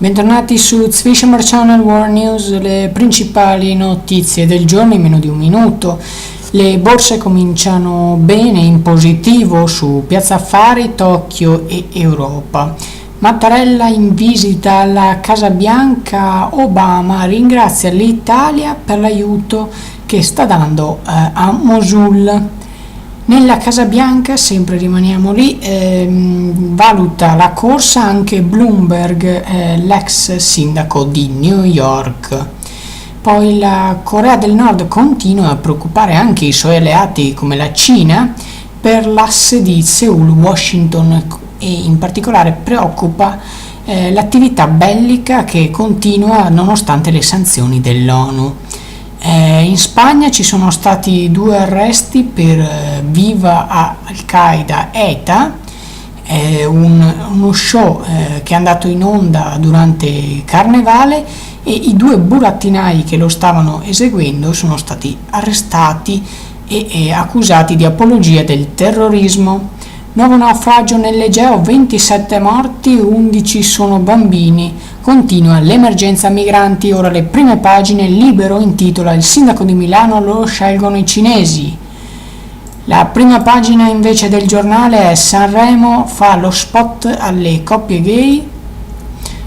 Bentornati su Zwischenbar Channel World News, le principali notizie del giorno in meno di un minuto. Le borse cominciano bene in positivo su Piazza Affari, Tokyo e Europa. Mattarella in visita alla Casa Bianca, Obama ringrazia l'Italia per l'aiuto che sta dando a Mosul. Nella Casa Bianca, sempre rimaniamo lì, valuta la corsa anche Bloomberg, l'ex sindaco di New York. Poi la Corea del Nord continua a preoccupare anche i suoi alleati come la Cina per l'asse di Seoul-Washington e in particolare preoccupa l'attività bellica che continua nonostante le sanzioni dell'ONU. In Spagna ci sono stati 2 arresti per Viva Al-Qaeda ETA, uno show che è andato in onda durante il Carnevale, e i 2 burattinai che lo stavano eseguendo sono stati arrestati e accusati di apologia del terrorismo. Nuovo naufragio nell'Egeo, 27 morti, 11 sono bambini. Continua l'emergenza migranti, ora le prime pagine. Libero intitola "Il sindaco di Milano lo scelgono i cinesi". La prima pagina invece del giornale è "Sanremo fa lo spot alle coppie gay".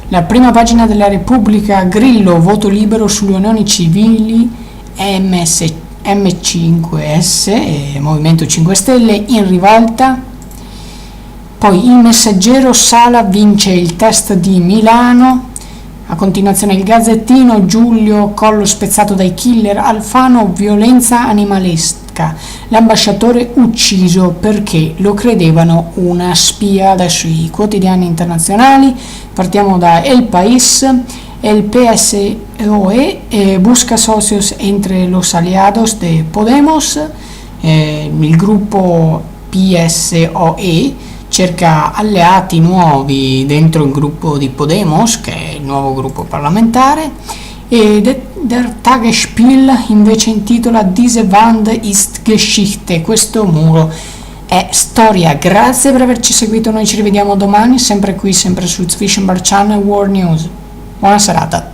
La prima pagina della Repubblica: Grillo, voto libero sulle unioni civili, M5S e Movimento 5 Stelle in rivolta. Poi Il Messaggero, Sala vince il test di Milano. A continuazione Il Gazzettino, Giulio, collo spezzato dai killer, Alfano, violenza animalesca, l'ambasciatore ucciso perché lo credevano una spia. Adesso i quotidiani internazionali, partiamo da El País. El PSOE busca socios entre los aliados de Podemos. Il gruppo PSOE cerca alleati nuovi dentro il gruppo di Podemos, che è il nuovo gruppo parlamentare. E Der Tagesspiel invece intitola "Diese Wand ist Geschichte", questo muro è storia. Grazie per averci seguito, noi ci rivediamo domani, sempre qui, sempre su Zwischenbar Channel World News. Buona serata.